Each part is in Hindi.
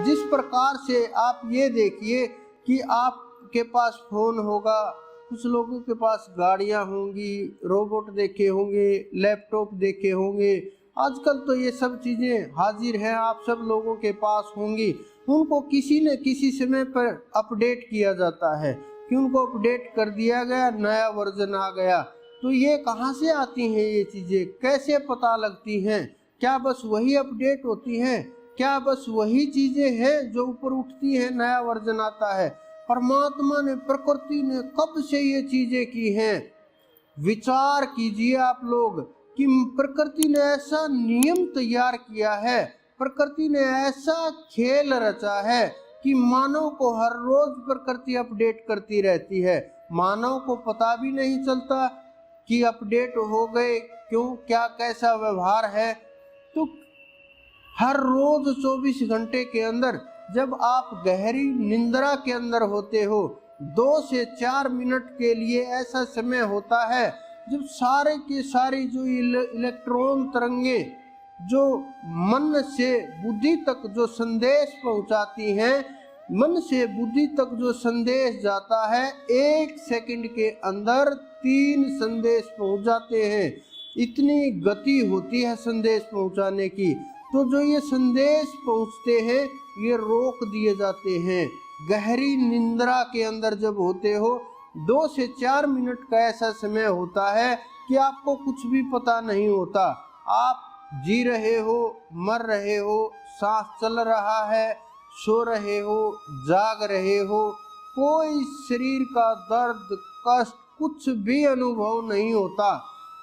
जिस प्रकार से आप ये देखिए कि आपके पास फोन होगा, कुछ लोगों के पास गाड़ियां होंगी, रोबोट देखे होंगे, लैपटॉप देखे होंगे, आजकल तो ये सब चीज़ें हाजिर हैं, आप सब लोगों के पास होंगी। उनको किसी न किसी समय पर अपडेट किया जाता है कि उनको अपडेट कर दिया गया, नया वर्जन आ गया। तो ये कहाँ से आती हैं ये चीज़ें, कैसे पता लगती हैं? क्या बस वही अपडेट होती हैं? क्या बस वही चीज़ें हैं जो ऊपर उठती हैं, नया वर्जन आता है? परमात्मा ने, प्रकृति ने कब से ये चीज़ें की हैं? विचार कीजिए आप लोग कि प्रकृति ने ऐसा नियम तैयार किया है, प्रकृति ने ऐसा खेल रचा है कि मानव को हर रोज प्रकृति अपडेट करती रहती है। मानव को पता भी नहीं चलता कि अपडेट हो गए, क्यों, क्या, कैसा व्यवहार है। तो हर रोज 24 घंटे के अंदर जब आप गहरी निंद्रा के अंदर होते हो, 2 से 4 मिनट के लिए ऐसा समय होता है जब सारे की सारी जो इलेक्ट्रॉन तरंगे जो मन से बुद्धि तक जो संदेश पहुंचाती हैं, मन से बुद्धि तक जो संदेश जाता है, 1 सेकंड के अंदर 3 संदेश पहुंच जाते हैं। इतनी गति होती है संदेश पहुंचाने की। तो जो ये संदेश पहुंचते हैं ये रोक दिए जाते हैं। गहरी निंद्रा के अंदर जब होते हो, 2 से 4 मिनट का ऐसा समय होता है कि आपको कुछ भी पता नहीं होता। आप जी रहे हो, मर रहे हो, सांस चल रहा है, सो रहे हो, जाग रहे हो, कोई शरीर का दर्द, कष्ट कुछ भी अनुभव नहीं होता।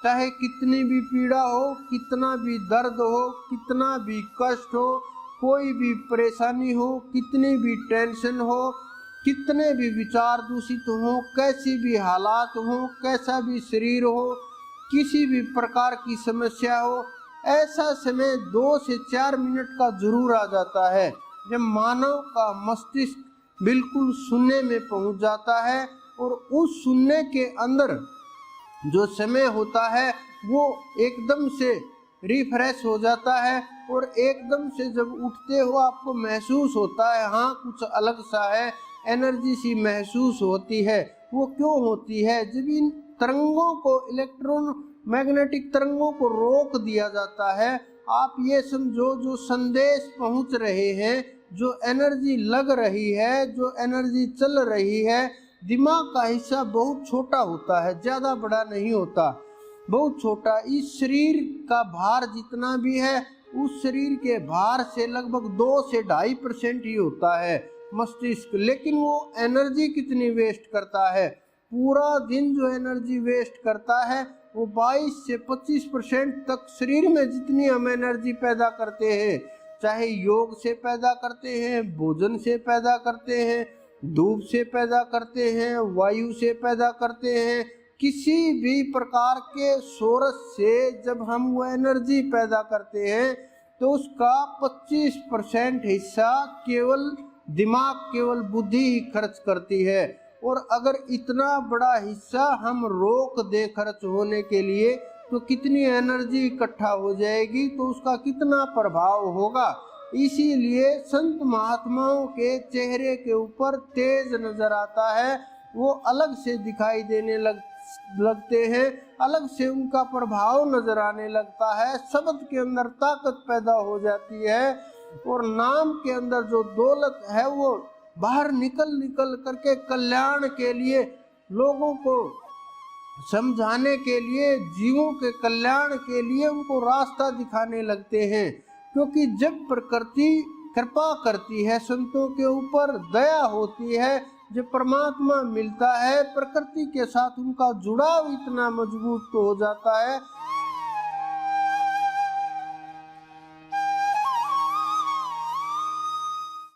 चाहे कितनी भी पीड़ा हो, कितना भी दर्द हो, कितना भी कष्ट हो, कोई भी परेशानी हो, कितनी भी टेंशन हो, कितने भी विचार दूषित हो, कैसी भी हालात हो, कैसा भी शरीर हो, किसी भी प्रकार की समस्या हो, ऐसा समय 2 से 4 मिनट का जरूर आ जाता है जब मानव का मस्तिष्क बिल्कुल शून्य में पहुंच जाता है। और उस शून्य के अंदर जो समय होता है वो एकदम से रिफ्रेश हो जाता है और एकदम से जब उठते हो आपको महसूस होता है हाँ कुछ अलग सा है, एनर्जी सी महसूस होती है। वो क्यों होती है? जब इन तरंगों को, इलेक्ट्रोन मैग्नेटिक तरंगों को रोक दिया जाता है। आप ये समझो जो संदेश पहुंच रहे हैं, जो एनर्जी लग रही है, जो एनर्जी चल रही है, दिमाग का हिस्सा बहुत छोटा होता है, ज़्यादा बड़ा नहीं होता, बहुत छोटा। इस शरीर का भार जितना भी है उस शरीर के भार से लगभग 2 से 2.5% ही होता है मस्तिष्क। लेकिन वो एनर्जी कितनी वेस्ट करता है? पूरा दिन जो एनर्जी वेस्ट करता है वो 22 से 25% तक शरीर में जितनी हम एनर्जी पैदा करते हैं, चाहे योग से पैदा करते हैं, भोजन से पैदा करते हैं, धूप से पैदा करते हैं, वायु से पैदा करते हैं, किसी भी प्रकार के सोर्स से जब हम वो एनर्जी पैदा करते हैं तो उसका 25% हिस्सा केवल दिमाग, केवल बुद्धि ही खर्च करती है। और अगर इतना बड़ा हिस्सा हम रोक दे खर्च होने के लिए तो कितनी एनर्जी इकट्ठा हो जाएगी, तो उसका कितना प्रभाव होगा। इसीलिए संत महात्माओं के चेहरे के ऊपर तेज नजर आता है, वो अलग से दिखाई देने लगते हैं, अलग से उनका प्रभाव नजर आने लगता है, शब्द के अंदर ताकत पैदा हो जाती है और नाम के अंदर जो दौलत है वो बाहर निकल करके कल्याण के लिए, लोगों को समझाने के लिए, जीवों के कल्याण के लिए उनको रास्ता दिखाने लगते हैं। क्योंकि जब प्रकृति कृपा करती है, संतों के ऊपर दया होती है, जब परमात्मा मिलता है, प्रकृति के साथ उनका जुड़ाव इतना मजबूत हो जाता है